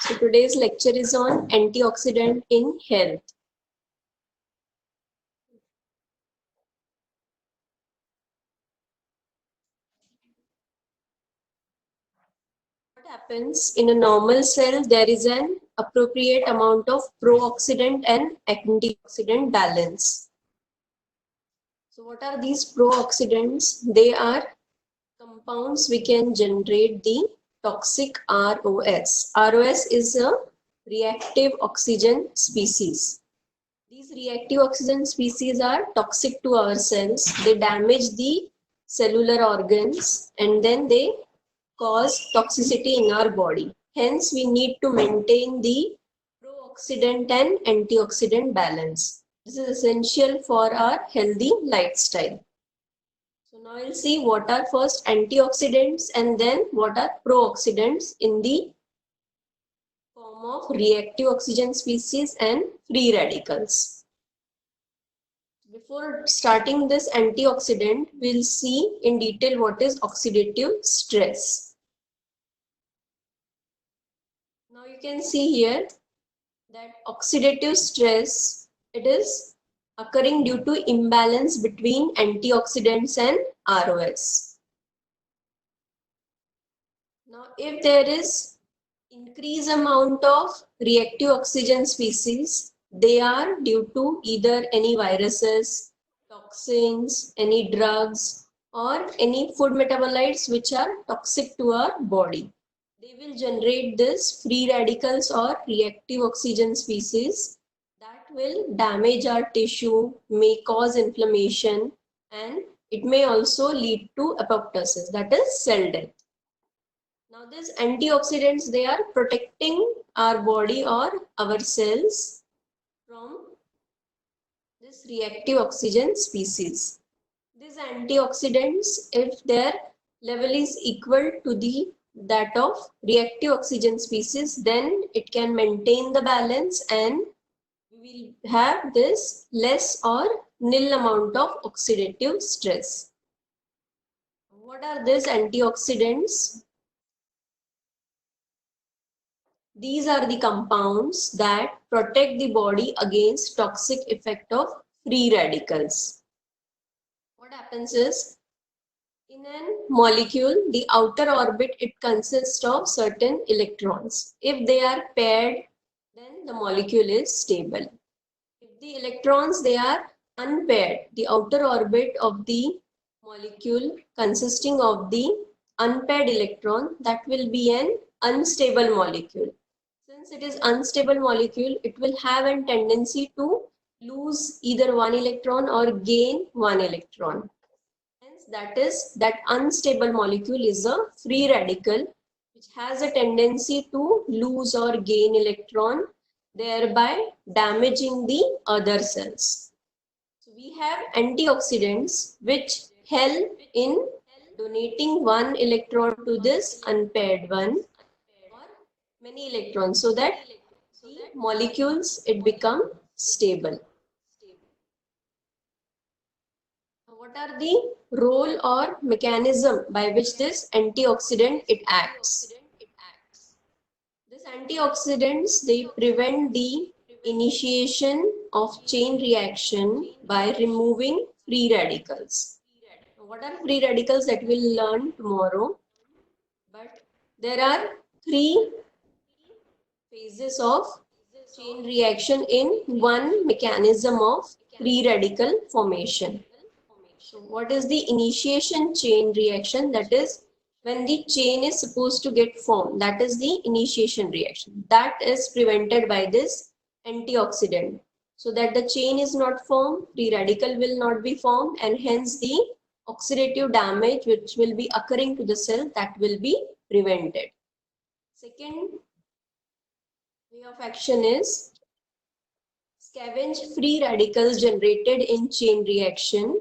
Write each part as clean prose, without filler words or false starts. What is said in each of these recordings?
So today's lecture is on antioxidant in health. What happens in a normal cell? There is an appropriate amount of pro-oxidant and antioxidant balance. So what are these pro-oxidants? They are compounds we can generate the toxic ROS. ROS is a reactive oxygen species. These reactive oxygen species are toxic to our cells. They damage the cellular organs and then they cause toxicity in our body. Hence, we need to maintain the pro-oxidant and antioxidant balance. This is essential for our healthy lifestyle. So now we'll see what are first antioxidants and then what are pro-oxidants in the form of reactive oxygen species and free radicals. Before starting this antioxidant, we'll see in detail what is oxidative stress. Now you can see here that oxidative stress, it is occurring due to imbalance between antioxidants and ROS. Now if there is increased amount of reactive oxygen species, they are due to either any viruses, toxins, any drugs, or any food metabolites which are toxic to our body. They will generate this free radicals or reactive oxygen species that will damage our tissue, may cause inflammation, and it may also lead to apoptosis, that is cell death. Now these antioxidants, they are protecting our body or our cells from this reactive oxygen species. These antioxidants, if their level is equal to that of reactive oxygen species, then it can maintain the balance and we will have this less or nil amount of oxidative stress. What are these antioxidants? These are the compounds that protect the body against toxic effect of free radicals. What happens is, in a molecule, the outer orbit, it consists of certain electrons. If they are paired, then the molecule is stable. If the electrons, they are unpaired, the outer orbit of the molecule consisting of the unpaired electron, that will be an unstable molecule. Since it is unstable molecule, it will have a tendency to lose either one electron or gain one electron. Hence, that unstable molecule is a free radical which has a tendency to lose or gain electron, thereby damaging the other cells. So we have antioxidants which help in donating one electron to this unpaired one or many electrons so that the molecules it become stable. What are the role or mechanism by which this antioxidant it acts? These antioxidants, they prevent the initiation of chain reaction by removing free radicals. What are free radicals that we'll learn tomorrow? But there are three phases of chain reaction in one mechanism of free radical formation. So what is the initiation chain reaction? That is when the chain is supposed to get formed. That is the initiation reaction. That is prevented by this antioxidant. So that the chain is not formed, free radical will not be formed, and hence the oxidative damage which will be occurring to the cell, that will be prevented. Second way of action is scavenge free radicals generated in chain reaction,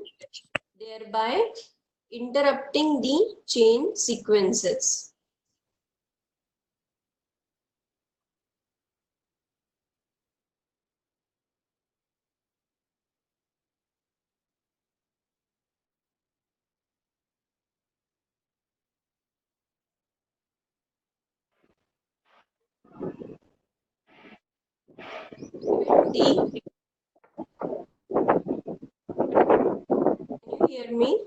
thereby interrupting the chain sequences. Can you hear me?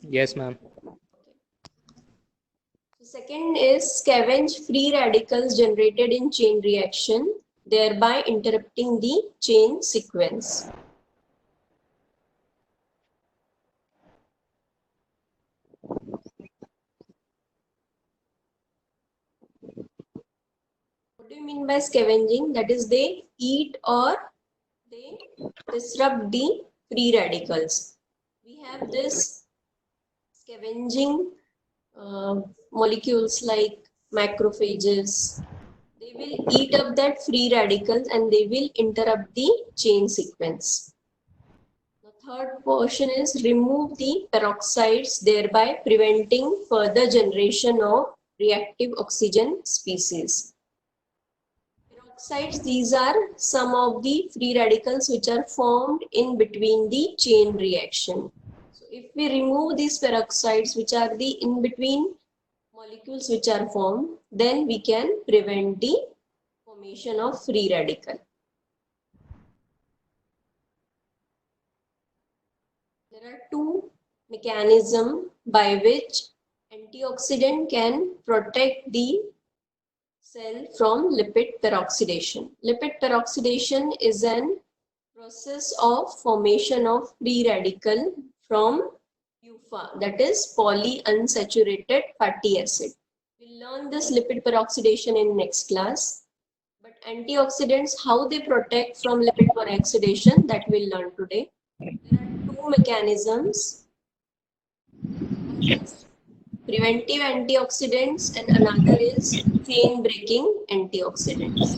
Yes, ma'am. The second is scavenge free radicals generated in chain reaction, thereby interrupting the chain sequence. What do you mean by scavenging? That is, they eat or they disrupt the free radicals. We have this scavenging molecules like macrophages. They will eat up that free radicals and they will interrupt the chain sequence. The third portion is remove the peroxides, thereby preventing further generation of reactive oxygen species. Peroxides, these are some of the free radicals which are formed in between the chain reaction. So if we remove these peroxides, which are the in between molecules which are formed, then we can prevent the formation of free radical. There are two mechanisms by which antioxidant can protect the cell from lipid peroxidation. Lipid peroxidation is an process of formation of free radical from PUFA, that is polyunsaturated fatty acid. We'll learn this lipid peroxidation in next class. But antioxidants, how they protect from lipid peroxidation, that we'll learn today. There are two mechanisms. One is preventive antioxidants and another is chain breaking antioxidants.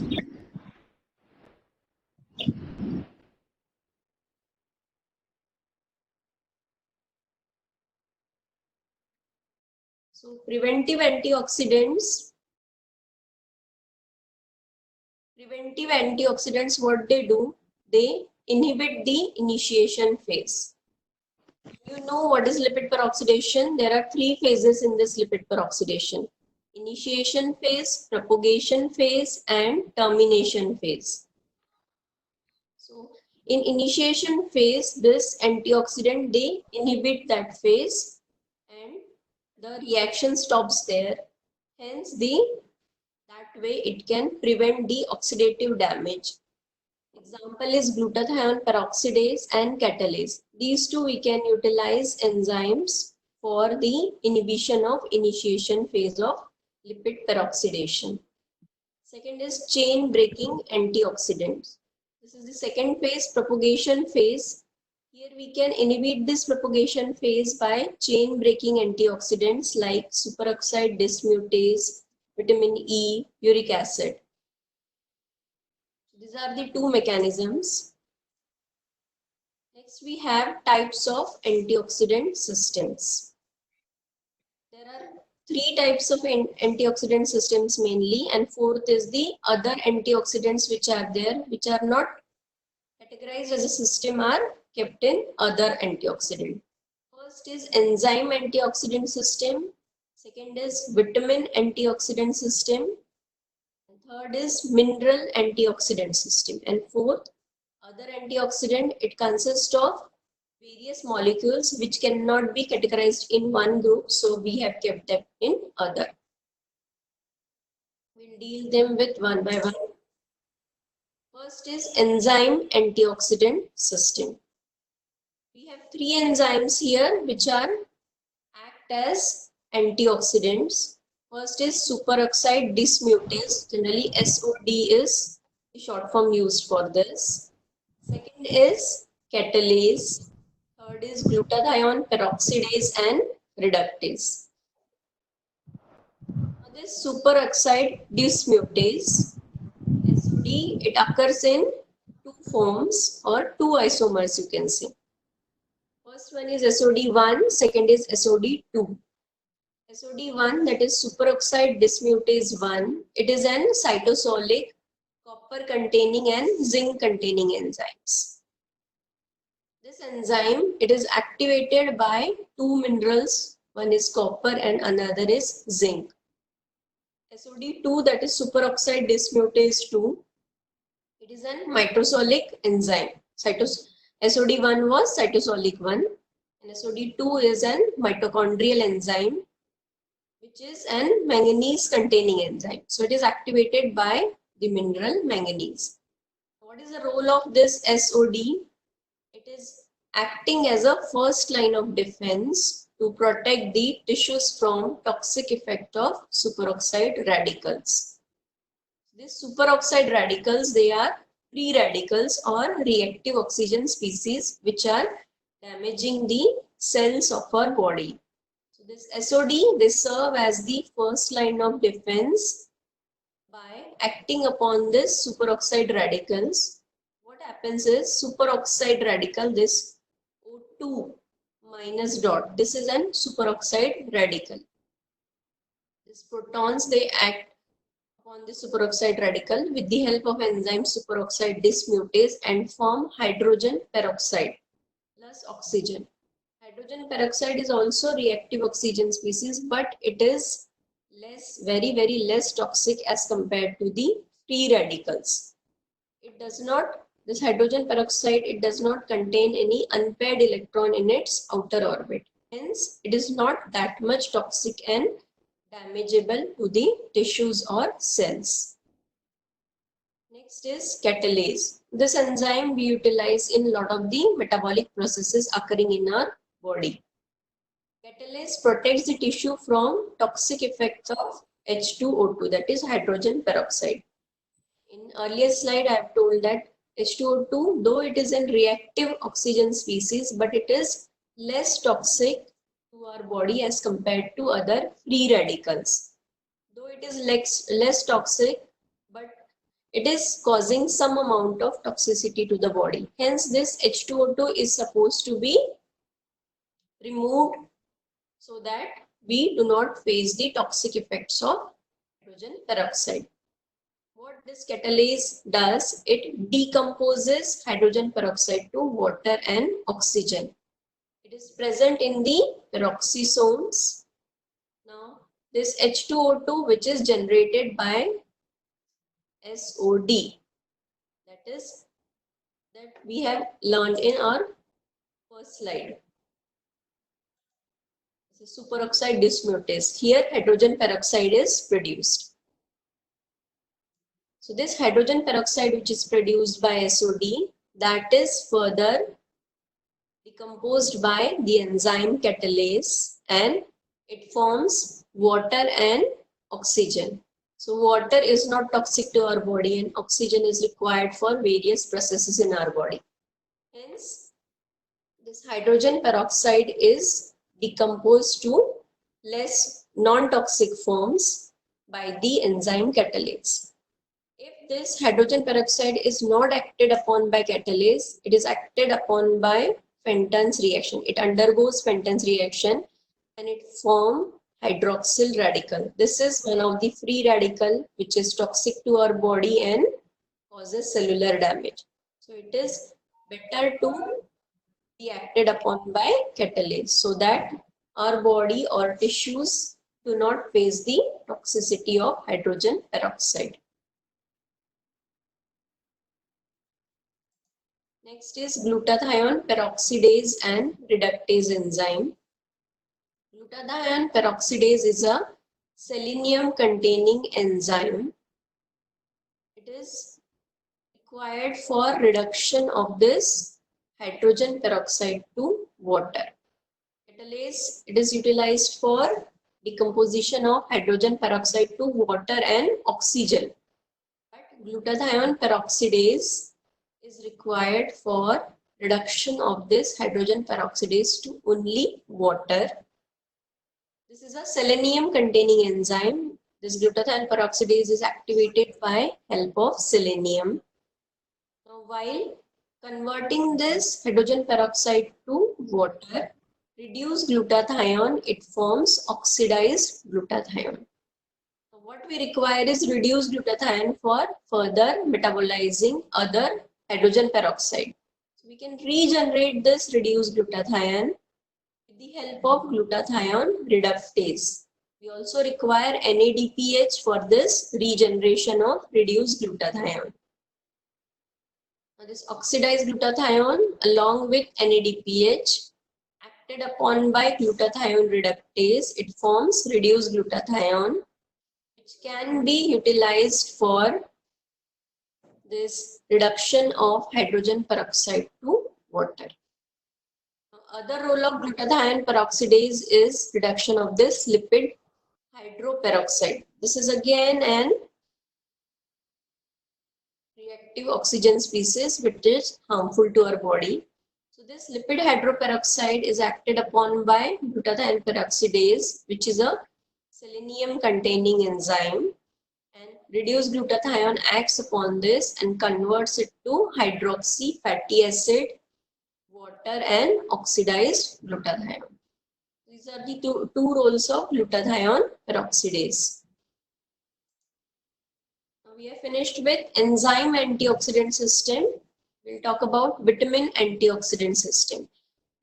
So preventive antioxidants, what they do, they inhibit the initiation phase. You know what is lipid peroxidation? There are three phases in this lipid peroxidation: initiation phase, propagation phase, and termination phase. So in initiation phase, this antioxidant, they inhibit that phase and the reaction stops there. Hence, that way it can prevent the oxidative damage. Example is glutathione peroxidase and catalase. These two we can utilize enzymes for the inhibition of initiation phase of lipid peroxidation. Second is chain breaking antioxidants. This is the second phase, propagation phase. Here we can inhibit this propagation phase by chain breaking antioxidants like superoxide dismutase, vitamin E, uric acid. These are the two mechanisms. Next, we have types of antioxidant systems. There are three types of antioxidant systems mainly, and fourth is the other antioxidants which are there, which are not categorized as a system, are kept in other antioxidant. First is enzyme antioxidant system. Second is vitamin antioxidant system. And third is mineral antioxidant system. And fourth, other antioxidant. It consists of various molecules which cannot be categorized in one group, so we have kept them in other. We'll deal them with one by one. First is enzyme antioxidant system. We have three enzymes here which are act as antioxidants. First is superoxide dismutase. Generally, SOD is the short form used for this. Second is catalase. Third is glutathione peroxidase and reductase. Now this superoxide dismutase, SOD, it occurs in two forms or two isomers, you can say. First one is SOD1, second is SOD2. SOD1, that is superoxide dismutase 1, it is an cytosolic, copper containing and zinc containing enzymes. This enzyme, it is activated by two minerals, one is copper and another is zinc. SOD2, that is superoxide dismutase 2. It is an mitosolic enzyme. SOD1 was cytosolic 1 and SOD2 is an mitochondrial enzyme which is an manganese containing enzyme. So it is activated by the mineral manganese. What is the role of this SOD? It is acting as a first line of defense to protect the tissues from toxic effect of superoxide radicals. These superoxide radicals, they are free radicals or reactive oxygen species which are damaging the cells of our body. So this SOD, they serve as the first line of defense by acting upon this superoxide radicals. What happens is superoxide radical, this O2 minus dot, this is an superoxide radical. These protons, they act upon the superoxide radical with the help of enzyme superoxide dismutase and form hydrogen peroxide plus oxygen. Hydrogen peroxide is also reactive oxygen species, but it is very less toxic as compared to the free radicals. This hydrogen peroxide, it does not contain any unpaired electron in its outer orbit. Hence, it is not that much toxic and damageable to the tissues or cells. Next is catalase. This enzyme we utilize in a lot of the metabolic processes occurring in our body. Catalase protects the tissue from toxic effects of H2O2, that is hydrogen peroxide. In earlier slide, I have told that H2O2, though it is a reactive oxygen species, but it is less toxic to our body as compared to other free radicals. Though it is less toxic, but it is causing some amount of toxicity to the body. Hence, this H2O2 is supposed to be removed so that we do not face the toxic effects of hydrogen peroxide. What this catalase does, it decomposes hydrogen peroxide to water and oxygen. It is present in the peroxisomes. Now, this H2O2, which is generated by SOD, that we have learned in our first slide. This is superoxide dismutase. Here, hydrogen peroxide is produced. So this hydrogen peroxide which is produced by SOD, that is further decomposed by the enzyme catalase and it forms water and oxygen. So water is not toxic to our body and oxygen is required for various processes in our body. Hence, this hydrogen peroxide is decomposed to less non-toxic forms by the enzyme catalase. If this hydrogen peroxide is not acted upon by catalase, it is acted upon by Fenton's reaction. It undergoes Fenton's reaction and it forms hydroxyl radical. This is one of the free radical which is toxic to our body and causes cellular damage. So it is better to be acted upon by catalase so that our body or tissues do not face the toxicity of hydrogen peroxide. Next is glutathione peroxidase and reductase enzyme. Glutathione peroxidase is a selenium containing enzyme. It is required for reduction of this hydrogen peroxide to water. Catalase, it is utilized for decomposition of hydrogen peroxide to water and oxygen. But glutathione peroxidase is required for reduction of this hydrogen peroxidase to only water. This is a selenium containing enzyme. This glutathione peroxidase is activated by help of selenium. Now, while converting this hydrogen peroxide to water, reduced glutathione, it forms oxidized glutathione. So what we require is reduced glutathione for further metabolizing other hydrogen peroxide. So we can regenerate this reduced glutathione with the help of glutathione reductase. We also require NADPH for this regeneration of reduced glutathione. Now this oxidized glutathione along with NADPH acted upon by glutathione reductase, it forms reduced glutathione, which can be utilized for this reduction of hydrogen peroxide to water. Other role of glutathione peroxidase is reduction of this lipid hydroperoxide. This is again an reactive oxygen species which is harmful to our body. So this lipid hydroperoxide is acted upon by glutathione peroxidase, which is a selenium containing enzyme, and reduced glutathione acts upon this and converts it to hydroxy fatty acid, water and oxidized glutathione. These are the two roles of glutathione peroxidase. Now we are finished with enzyme antioxidant system. We'll talk about vitamin antioxidant system.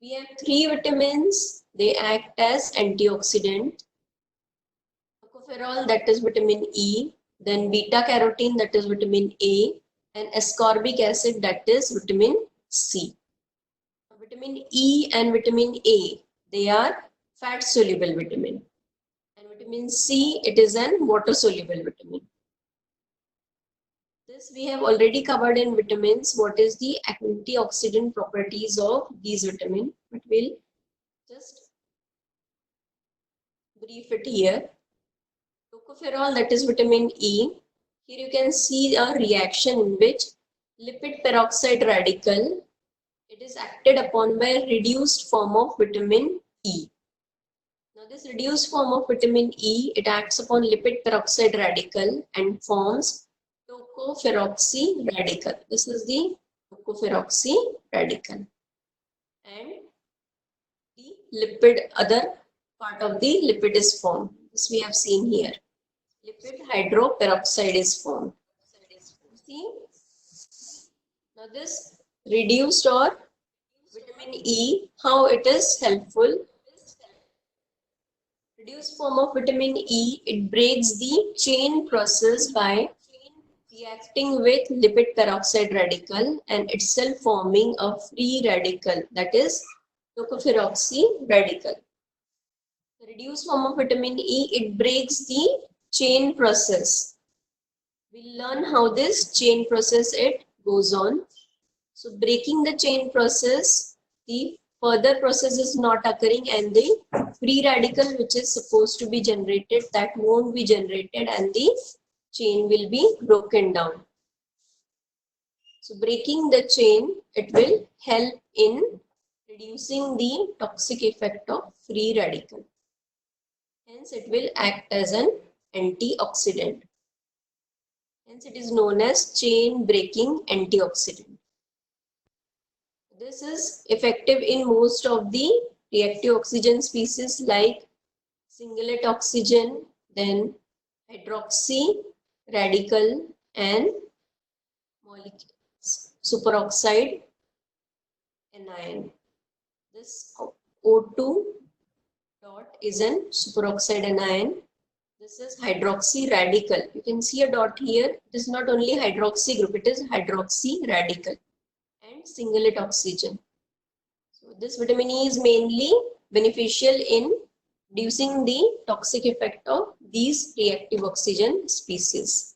We have 3 vitamins. They act as antioxidant. Tocopherol, that is vitamin E. Then beta carotene, that is vitamin A. And ascorbic acid, that is vitamin C. Vitamin E and vitamin A, they are fat soluble vitamin. And vitamin C, it is an water soluble vitamin. This we have already covered in vitamins. What is the antioxidant properties of these vitamins? But we'll just brief it here. Tocopherol, that is vitamin E. Here you can see a reaction in which lipid peroxide radical, it is acted upon by a reduced form of vitamin E. Now this reduced form of vitamin E, it acts upon lipid peroxide radical and forms tocopheroxy radical. This is the tocopheroxy radical. And the lipid, other part of the lipid is formed. This we have seen here. Lipid hydroperoxide is formed. See? Now this reduced or vitamin E, how it is helpful. Reduced form of vitamin E, it breaks the chain process by reacting with lipid peroxide radical and itself forming a free radical, that is tocopheroxy radical. The reduced form of vitamin E, it breaks the chain process. We'll learn how this chain process it goes on. So breaking the chain process, the further process is not occurring and the free radical which is supposed to be generated, that won't be generated and the chain will be broken down. So breaking the chain, it will help in reducing the toxic effect of free radical. Hence it will act as an antioxidant. Hence it is known as chain breaking antioxidant. This is effective in most of the reactive oxygen species like singlet oxygen, then hydroxy radical and molecules, superoxide anion. This O2 dot is an superoxide anion. This is hydroxy radical. You can see a dot here. It is not only hydroxy group, it is hydroxy radical and singlet oxygen. So this vitamin E is mainly beneficial in reducing the toxic effect of these reactive oxygen species.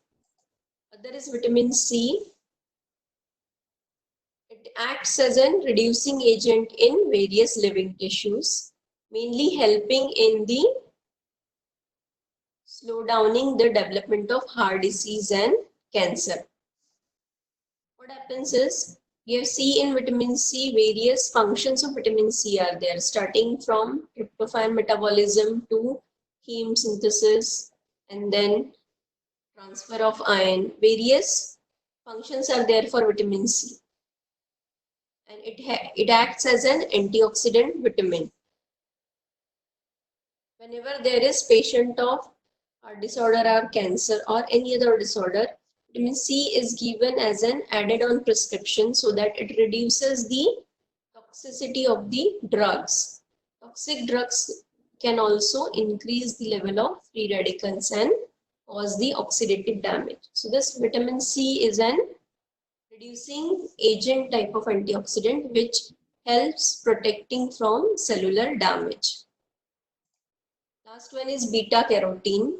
Other is vitamin C. It acts as a reducing agent in various living tissues, mainly helping in the slow downing the development of heart disease and cancer. What happens is, you have C in vitamin C, various functions of vitamin C are there, starting from tryptophan metabolism to heme synthesis and then transfer of iron. Various functions are there for vitamin C. And it acts as an antioxidant vitamin. Whenever there is patient of heart disorder or cancer or any other disorder, vitamin C is given as an added on prescription so that it reduces the toxicity of the drugs. Toxic drugs can also increase the level of free radicals and cause the oxidative damage. So this vitamin C is an reducing agent type of antioxidant which helps protecting from cellular damage. Last one is beta carotene.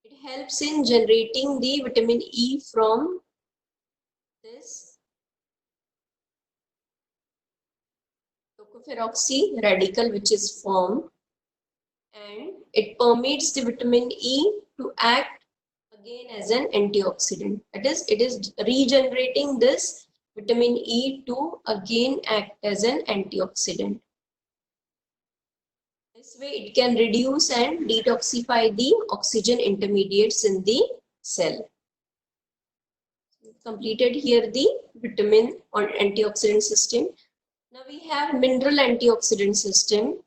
It helps in generating the vitamin E from this tocopheroxy radical which is formed, and it permits the vitamin E to act again as an antioxidant. That is, it is regenerating this vitamin E to again act as an antioxidant. This way it can reduce and detoxify the oxygen intermediates in the cell. Completed here the vitamin or antioxidant system. Now we have mineral antioxidant system.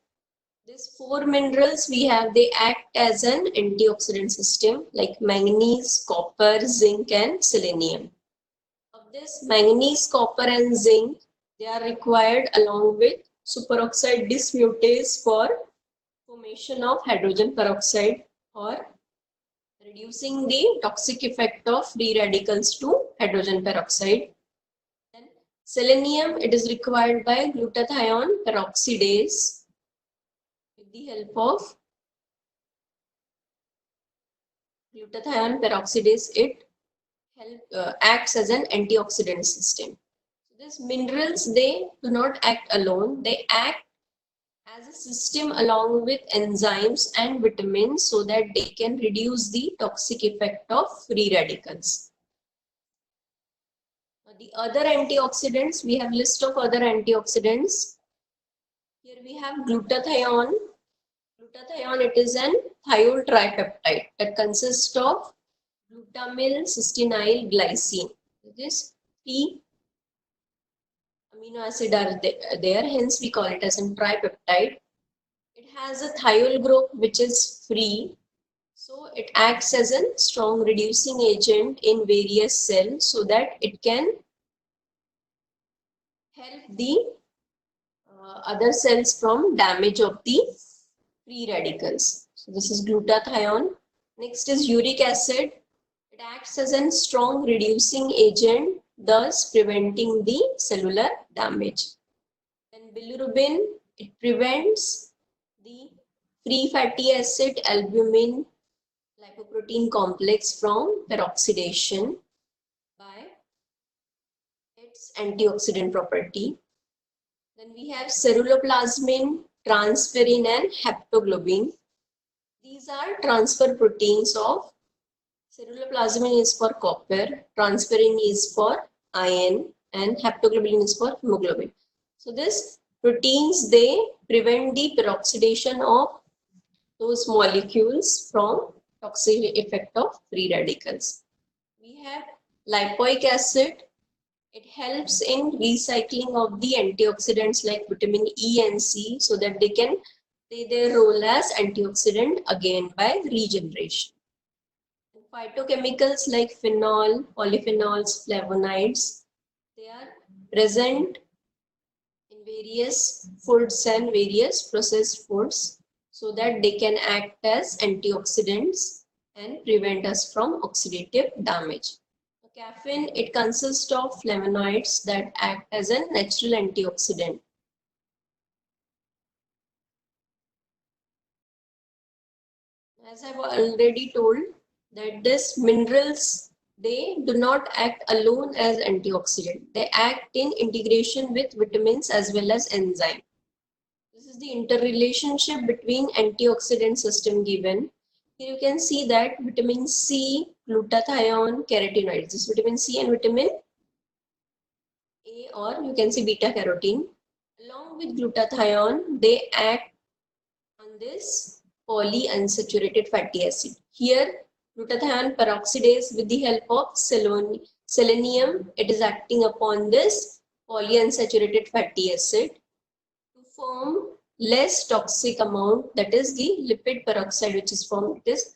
These 4 minerals we have, they act as an antioxidant system like manganese, copper, zinc and selenium. Of this manganese, copper and zinc, they are required along with superoxide dismutase for formation of hydrogen peroxide or reducing the toxic effect of free radicals to hydrogen peroxide. Then selenium, it is required by glutathione peroxidase. With the help of glutathione peroxidase, it acts as an antioxidant system. So these minerals, they do not act alone. They act as a system along with enzymes and vitamins so that they can reduce the toxic effect of free radicals. Now, the other antioxidants, we have list of other antioxidants. Here we have glutathione. Glutathione, it is an thiol tripeptide that consists of glutamyl cystinyl glycine. This 3 amino acid are there, hence we call it as a tripeptide. It has a thiol group which is free, so it acts as a strong reducing agent in various cells so that it can help the other cells from damage of the free radicals. So this is glutathione. Next is uric acid. It acts as a strong reducing agent, thus preventing the cellular damage. Then bilirubin, it prevents the free fatty acid albumin lipoprotein complex from peroxidation by its antioxidant property. Then we have ceruloplasmin, transferrin and haptoglobin. These are transfer proteins of ceruloplasmin is for copper, transferrin is for iron and haptoglobin is for hemoglobin. So these proteins, they prevent the peroxidation of those molecules from toxic effect of free radicals. We have lipoic acid. It helps in recycling of the antioxidants like vitamin E and C so that they can play their role as antioxidant again by regeneration. Phytochemicals like phenol, polyphenols, flavonoids, they are present in various foods and various processed foods so that they can act as antioxidants and prevent us from oxidative damage. Caffeine, it consists of flavonoids that act as a natural antioxidant. As I've already told, that these minerals, they do not act alone as antioxidant. They act in integration with vitamins as well as enzyme. This is the interrelationship between antioxidant system given. Here you can see that vitamin C, glutathione, carotenoids. This vitamin C and vitamin A, or you can see beta carotene. Along with glutathione, they act on this polyunsaturated fatty acid. Here, glutathione peroxidase with the help of selenium, it is acting upon this polyunsaturated fatty acid to form less toxic amount, that is the lipid peroxide which is formed. It is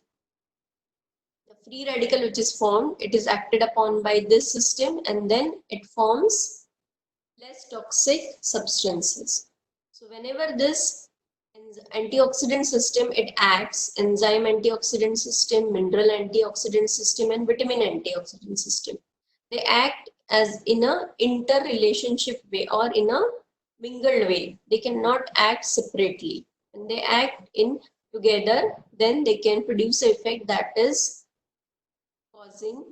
the free radical which is formed, it is acted upon by this system and then it forms less toxic substances. So whenever this Antioxidant system, it acts enzyme antioxidant system, mineral antioxidant system, and vitamin antioxidant system. They act as in a interrelationship way or in a mingled way. They cannot act separately. When they act in together, then they can produce an effect that is causing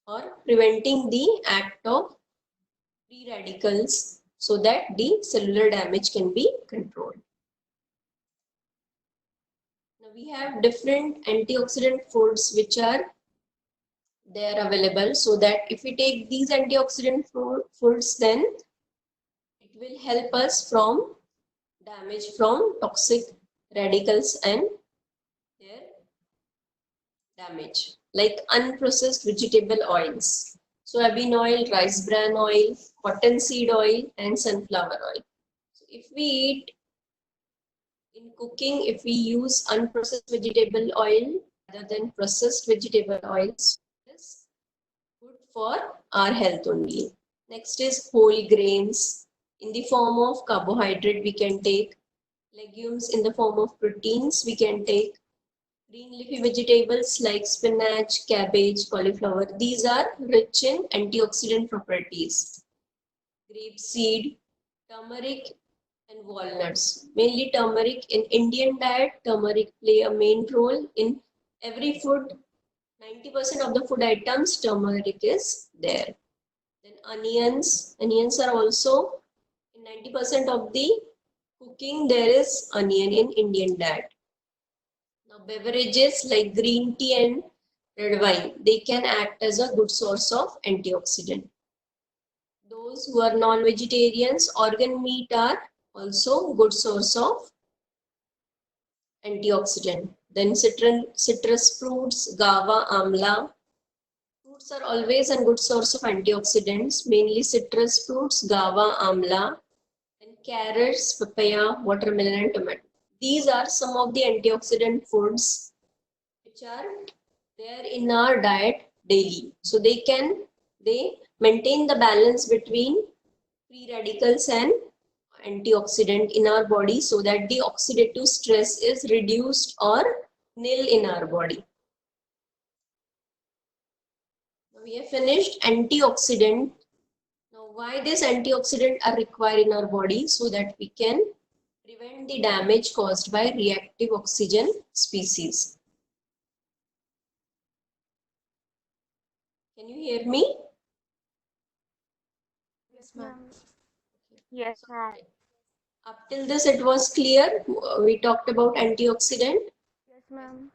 or preventing the act of free radicals so that the cellular damage can be controlled. Now we have different antioxidant foods which are there available, so that if we take these antioxidant foods, then it will help us from damage from toxic radicals and their damage, like unprocessed vegetable oils. Soybean oil, rice bran oil, cottonseed oil, and sunflower oil. So if we eat in cooking, if we use unprocessed vegetable oil rather than processed vegetable oils, it's good for our health only. Next is whole grains. In the form of carbohydrate, we can take legumes. In the form of proteins, we can take green leafy vegetables like spinach, cabbage, cauliflower. These are rich in antioxidant properties. Grapeseed, turmeric, and walnuts. Mainly turmeric. In Indian diet, turmeric play a main role in every food. 90% of the food items, turmeric is there. Then onions. Onions are also in 90% of the cooking, there is onion in Indian diet. Now beverages like green tea and red wine, they can act as a good source of antioxidant. Those who are non-vegetarians, organ meat are also good source of antioxidant. Then citrus fruits, guava, amla. Fruits are always a good source of antioxidants, mainly citrus fruits, guava, amla, and carrots, papaya, watermelon, and tomato. These are some of the antioxidant foods which are there in our diet daily. So they maintain the balance between free radicals and antioxidant in our body, so that the oxidative stress is reduced or nil in our body. Now we have finished antioxidant. Now why these antioxidants are required in our body? So that we can prevent the damage caused by reactive oxygen species. Can you hear me? Yes, ma'am. Yes, ma'am. Up till this it was clear. We talked about antioxidant. Yes, ma'am.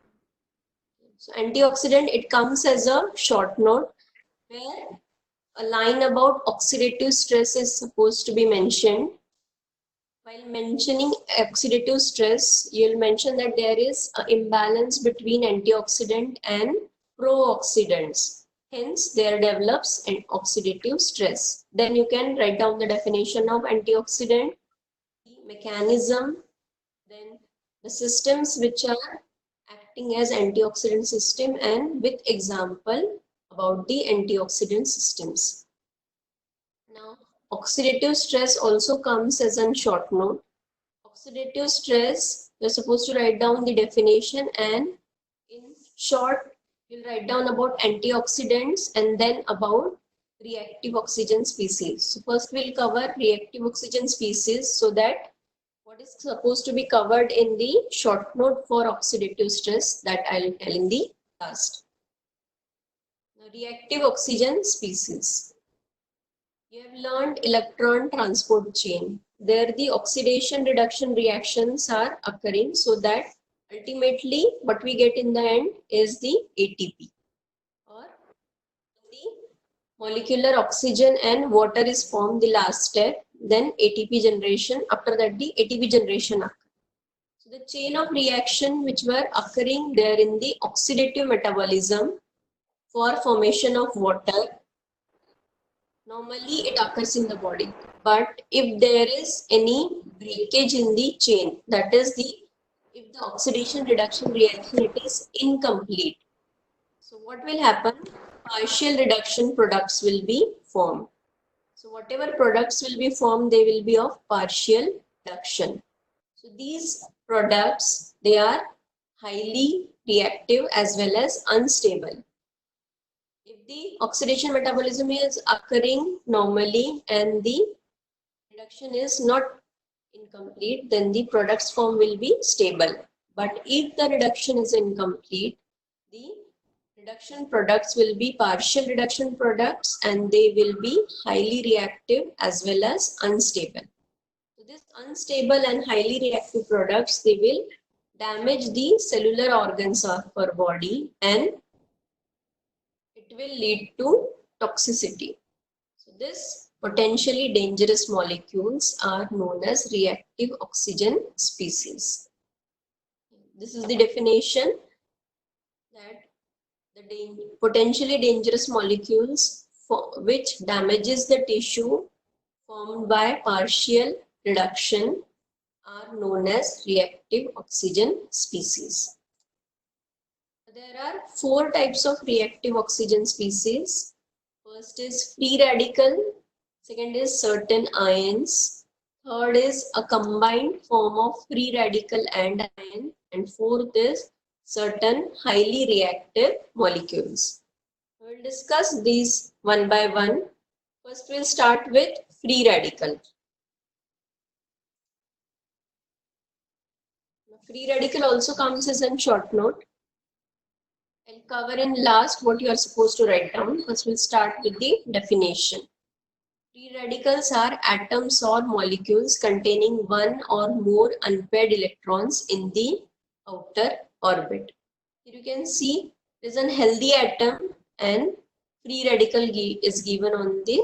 So antioxidant, it comes as a short note where a line about oxidative stress is supposed to be mentioned. While mentioning oxidative stress, you'll mention that there is an imbalance between antioxidant and pro-oxidants. Hence, there develops an oxidative stress. Then you can write down the definition of antioxidant, the mechanism, then the systems which are acting as antioxidant system, and with example about the antioxidant systems. Now, oxidative stress also comes as a short note. Oxidative stress, you're supposed to write down the definition, and in short, you'll write down about antioxidants and then about reactive oxygen species. So first we'll cover reactive oxygen species, so that what is supposed to be covered in the short note for oxidative stress, that I'll tell in the last. Now, reactive oxygen species. You have learned electron transport chain. There the oxidation reduction reactions are occurring, so that ultimately what we get in the end is the ATP, or the molecular oxygen and water is formed, the last step, then ATP generation, after that the ATP generation occurs. So the chain of reaction which were occurring there in the oxidative metabolism for formation of water, normally it occurs in the body. But if there is any breakage in the chain, that is if the oxidation reduction reaction, it is incomplete. So what will happen? Partial reduction products will be formed. So whatever products will be formed, they will be of partial reduction. So these products, they are highly reactive as well as unstable. If the oxidation metabolism is occurring normally and the reduction is not incomplete, then the products form will be stable. But if the reduction is incomplete, the reduction products will be partial reduction products and they will be highly reactive as well as unstable. So this unstable and highly reactive products, they will damage the cellular organs of our body and it will lead to toxicity. So this potentially dangerous molecules are known as reactive oxygen species. This is the definition, that the potentially dangerous molecules which damages the tissue formed by partial reduction are known as reactive oxygen species. There are 4 types of reactive oxygen species. First is free radical, second is certain ions, third is a combined form of free radical and ion, and fourth is certain highly reactive molecules. We will discuss these one by one. First, we'll start with free radical. Free radical also comes as a short note. I'll cover in last what you are supposed to write down. First, we'll start with the definition. Free radicals are atoms or molecules containing one or more unpaired electrons in the outer orbit. Here you can see there is a healthy atom and free radical is given on the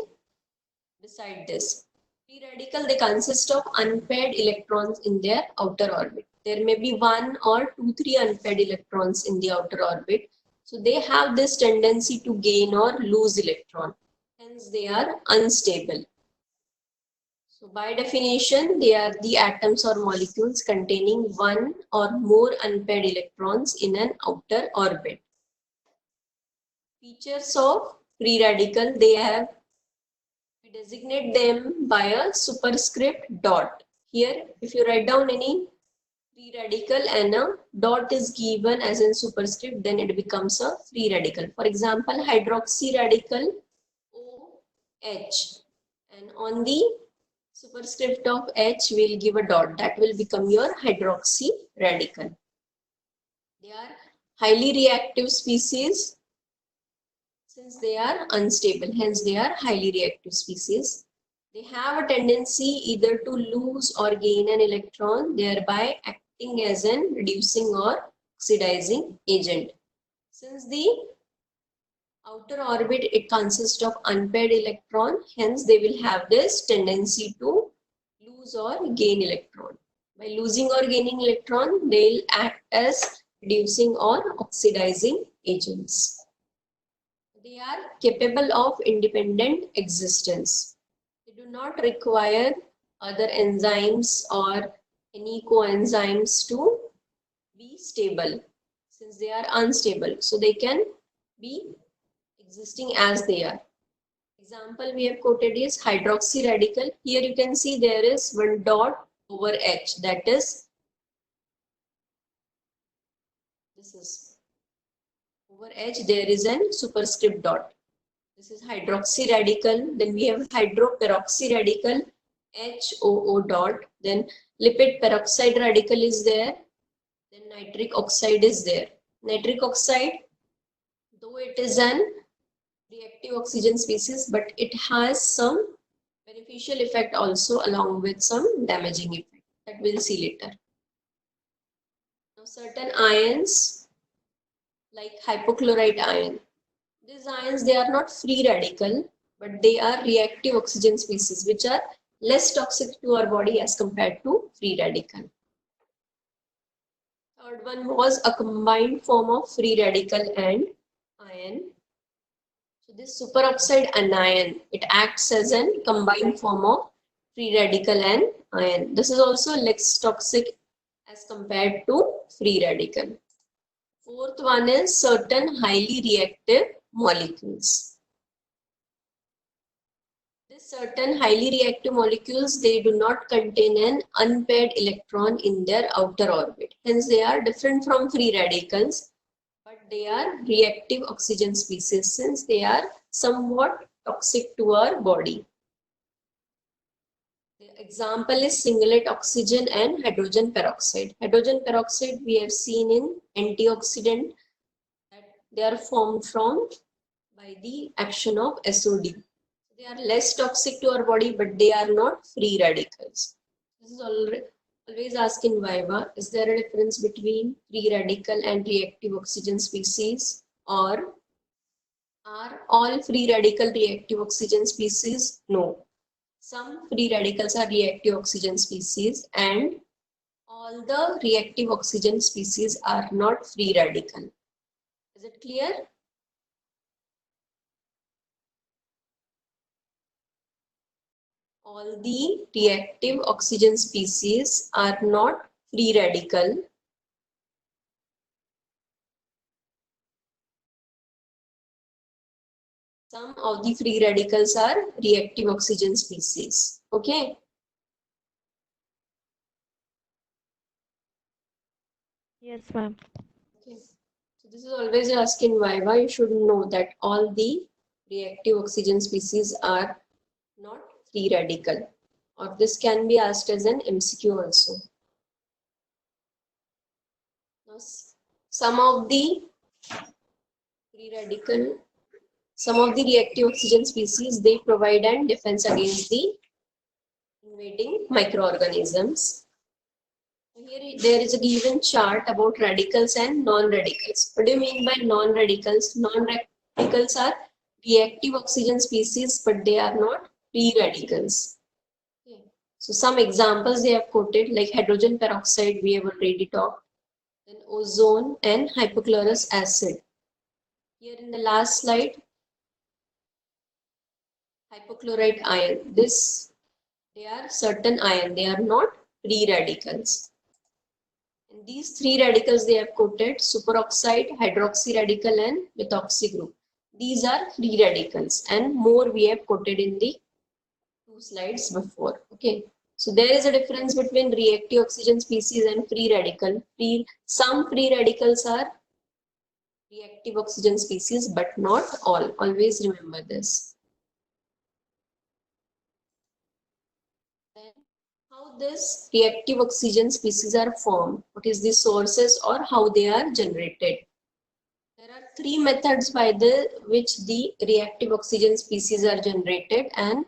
beside this. Free radical, they consist of unpaired electrons in their outer orbit. There may be 1 or 2, 3 unpaired electrons in the outer orbit. So they have this tendency to gain or lose electron. Hence they are unstable. So by definition, they are the atoms or molecules containing 1 or more unpaired electrons in an outer orbit. Features of free radical, they have, we designate them by a superscript dot. Here, if you write down any free radical and a dot is given as in superscript, then it becomes a free radical. For example, hydroxy radical OH, and on the superscript of H will give a dot, that will become your hydroxy radical. They are highly reactive species since they are unstable, hence they are highly reactive species. They have a tendency either to lose or gain an electron, thereby acting as an reducing or oxidizing agent. Since the outer orbit, it consists of unpaired electron, hence they will have this tendency to lose or gain electron. By losing or gaining electron, they'll act as reducing or oxidizing agents. They are capable of independent existence. They do not require other enzymes or any coenzymes to be stable since they are unstable. So they can be existing as they are. Example we have quoted is hydroxy radical. Here you can see there is one dot over H, that is, this is over H, there is an superscript dot. This is hydroxy radical. Then we have hydroperoxy radical, HOO dot. Then lipid peroxide radical is there. Then nitric oxide is there. Nitric oxide, though it is an reactive oxygen species, but it has some beneficial effect also along with some damaging effect that we'll see later. Now certain ions like hypochlorite ion. These ions, they are not free radical, but they are reactive oxygen species which are less toxic to our body as compared to free radical. Third one was a combined form of free radical and ion. So this superoxide anion, it acts as a combined form of free radical and ion. This is also less toxic as compared to free radical. Fourth one is certain highly reactive molecules. certain highly reactive molecules, they do not contain an unpaired electron in their outer orbit. Hence, they are different from free radicals, but they are reactive oxygen species since they are somewhat toxic to our body. The example is singlet oxygen and hydrogen peroxide. Hydrogen peroxide we have seen in antioxidant that they are formed from by the action of SOD. They are less toxic to our body, but they are not free radicals. This is always asked in Viva. Is there a difference between free radical and reactive oxygen species, or are all free radical reactive oxygen species? No. Some free radicals are reactive oxygen species, and all the reactive oxygen species are not free radical. Is it clear? All the reactive oxygen species are not free radical. Some of the free radicals are reactive oxygen species. Okay. Yes, ma'am. Okay. So this is always asked in Viva. You should know that all the reactive oxygen species are not free radical. Or this can be asked as an MCQ also. Now, some of the free radical, some of the reactive oxygen species, they provide an defense against the invading microorganisms. Here there is a given chart about radicals and non-radicals. What do you mean by non-radicals? Non-radicals are reactive oxygen species, but they are not free radicals. Okay. So some examples they have quoted, like hydrogen peroxide, we have already talked, then ozone and hypochlorous acid. Here in the last slide, hypochlorite ion. They are certain ion, they are not free radicals. And these three radicals they have quoted, superoxide, hydroxy radical and methoxy group. These are free radicals, and more we have quoted in the 2 slides before. Okay. So there is a difference between reactive oxygen species and free radical. Some free radicals are reactive oxygen species, but not all. Always remember this. Then how this reactive oxygen species are formed, what is the sources or how they are generated. There are 3 methods by which the reactive oxygen species are generated, and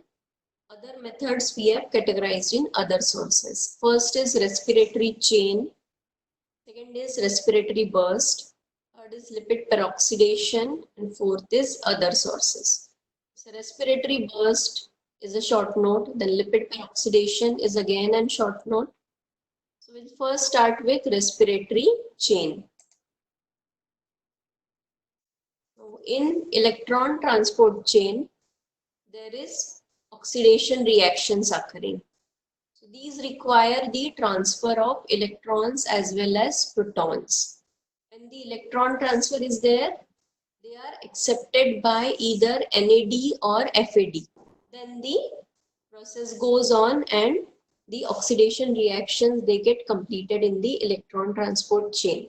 other methods we have categorized in other sources. First is respiratory chain, second is respiratory burst, third is lipid peroxidation, and fourth is other sources. So respiratory burst is a short note, then lipid peroxidation is again a short note. So we'll first start with respiratory chain. So in electron transport chain, there is oxidation reactions occurring. So these require the transfer of electrons as well as protons. When the electron transfer is there, they are accepted by either NAD or FAD. Then the process goes on and the oxidation reactions they get completed in the electron transport chain.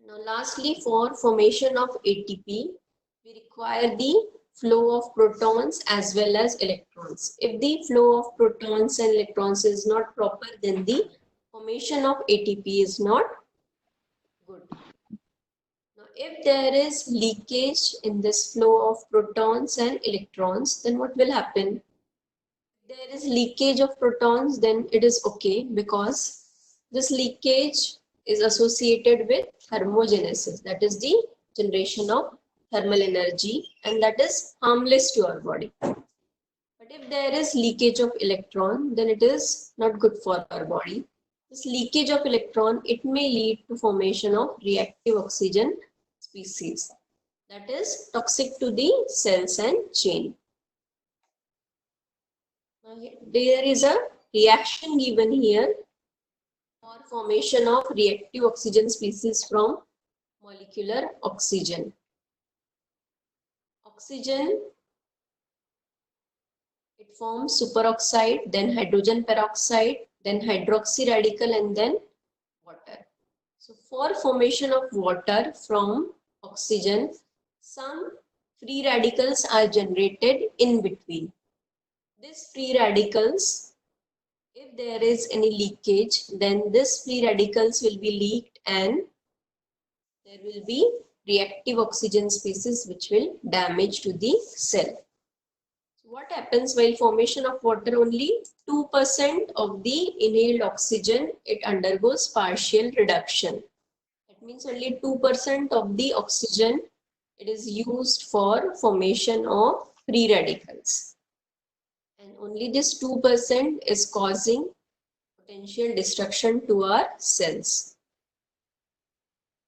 Now lastly, for formation of ATP, we require the flow of protons as well as electrons. If the flow of protons and electrons is not proper, then the formation of ATP is not good. Now, if there is leakage in this flow of protons and electrons, then what will happen? If there is leakage of protons, then it is okay, because this leakage is associated with thermogenesis, that is the generation of thermal energy, and that is harmless to our body. But if there is leakage of electron, then it is not good for our body. This leakage of electron, it may lead to formation of reactive oxygen species, that is toxic to the cells and chain. Now, there is a reaction given here for formation of reactive oxygen species from molecular oxygen. Oxygen It forms superoxide, then hydrogen peroxide, then hydroxy radical, and then water. So for formation of water from oxygen, some free radicals are generated in between. These free radicals, if there is any leakage, then these free radicals will be leaked and there will be reactive oxygen species which will damage to the cell. So what happens while formation of water? Only 2% of the inhaled oxygen, it undergoes partial reduction. That means only 2% of the oxygen it is used for formation of free radicals. And only this 2% is causing potential destruction to our cells.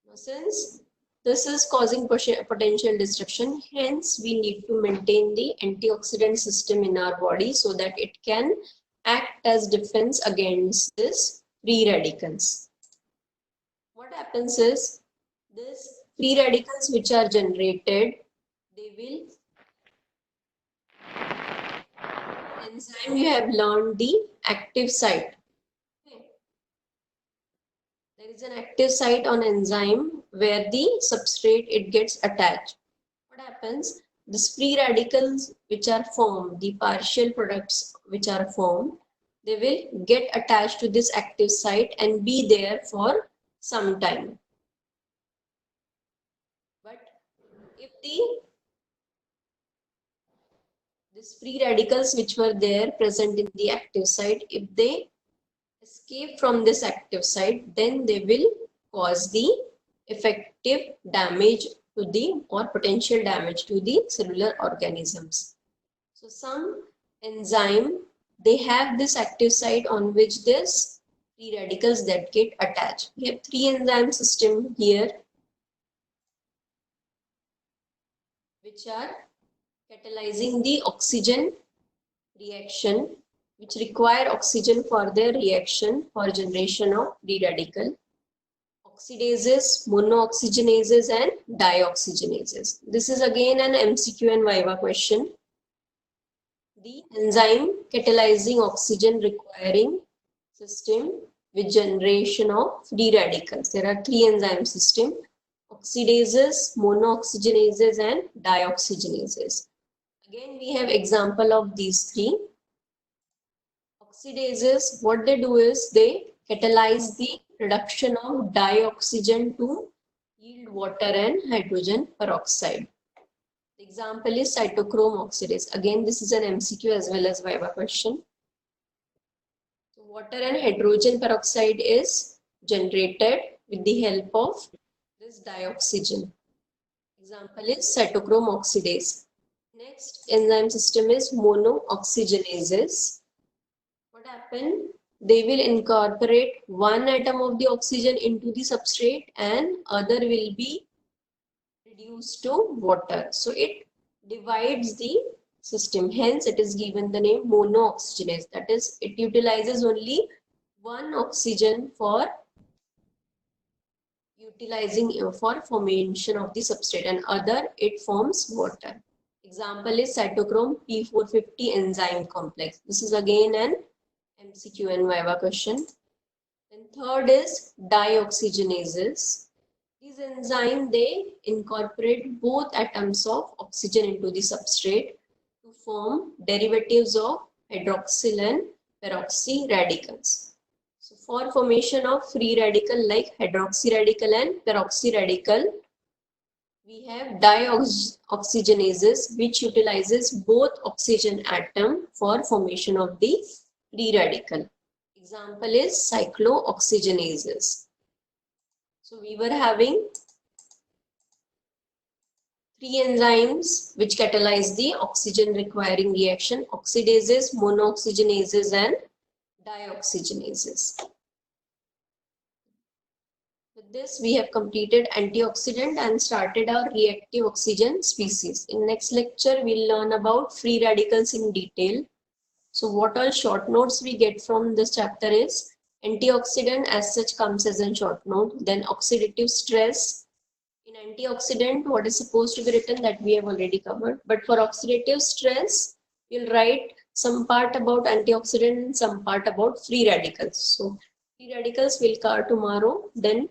Now, since this is causing potential destruction, hence we need to maintain the antioxidant system in our body so that it can act as defense against this free radicals. What happens is, these free radicals which are generated, they will, enzyme you have learned the active site. Okay. There is an active site on enzyme where the substrate it gets attached. What happens? These free radicals which are formed, the partial products which are formed, they will get attached to this active site and be there for some time. But if these free radicals which were there present in the active site, if they escape from this active site, then they will cause the effective damage to the or potential damage to the cellular organisms. So some enzyme, they have this active site on which this free radicals that get attached. We have three enzyme system here which are catalyzing the oxygen reaction, which require oxygen for their reaction for generation of free radical. Oxidases, monooxygenases, and dioxygenases. This is again an MCQ and Viva question. The enzyme catalyzing oxygen requiring system with generation of free radicals. There are three enzyme systems: oxidases, monooxygenases, and dioxygenases. Again, we have example of these three. Oxidases, what they do is they catalyze the reduction of dioxygen to yield water and hydrogen peroxide. The example is cytochrome oxidase. Again, this is an MCQ as well as Viva question. So water and hydrogen peroxide is generated with the help of this dioxygen. Example is cytochrome oxidase. Next enzyme system is monooxygenases. What happen? They will incorporate one atom of the oxygen into the substrate and other will be reduced to water. So it divides the system. Hence, it is given the name monooxygenase. That is, it utilizes only one oxygen for for formation of the substrate and other it forms water. Example is cytochrome P450 enzyme complex. This is again an MCQ and Viva question. And third is dioxygenases. These enzymes, they incorporate both atoms of oxygen into the substrate to form derivatives of hydroxyl and peroxy radicals. So for formation of free radical like hydroxy radical and peroxy radical, we have dioxygenases which utilizes both oxygen atom for formation of the free radical. Example is cyclooxygenases. So we were having three enzymes which catalyze the oxygen requiring reaction: oxidases, monooxygenases, and dioxygenases. With this, we have completed antioxidant and started our reactive oxygen species. In next lecture, we'll learn about free radicals in detail. So what all short notes we get from this chapter is antioxidant as such comes as a short note. Then oxidative stress. In antioxidant, what is supposed to be written that we have already covered. But for oxidative stress, you'll write some part about antioxidant and some part about free radicals. So free radicals we'll cover tomorrow. Then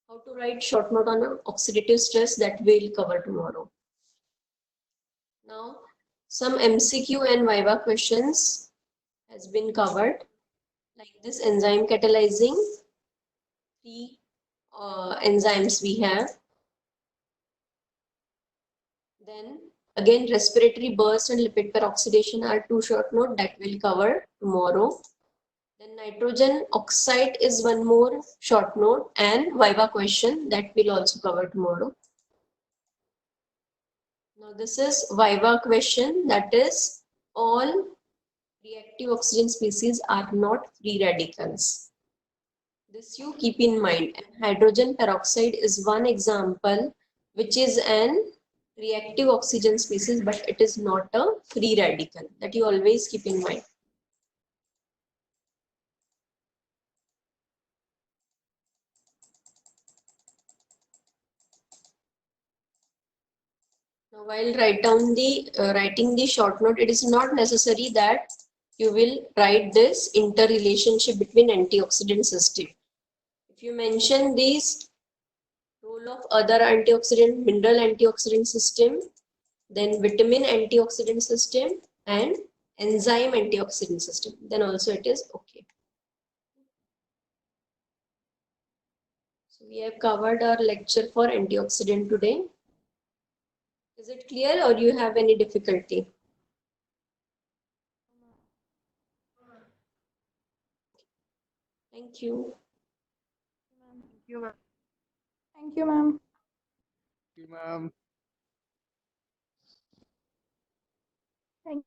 how to write short note on oxidative stress, that we'll cover tomorrow. Now some MCQ and Viva questions has been covered, like this enzyme catalyzing, three enzymes we have. Then again respiratory burst and lipid peroxidation are two short note that we'll cover tomorrow. Then nitrogen oxide is one more short note and Viva question that we'll also cover tomorrow. Now this is Viva question, that is all reactive oxygen species are not free radicals. This you keep in mind. And hydrogen peroxide is one example which is an reactive oxygen species, but it is not a free radical. That you always keep in mind. Now, while writing the short note, it is not necessary that you will write this interrelationship between antioxidant system. If you mention these role of other antioxidant, mineral antioxidant system, then vitamin antioxidant system and enzyme antioxidant system, then also it is okay. So we have covered our lecture for antioxidant today. Is it clear or you have any difficulty? Thank you. Thank you, ma'am. Thank you, ma'am. Thank you, ma'am. Thank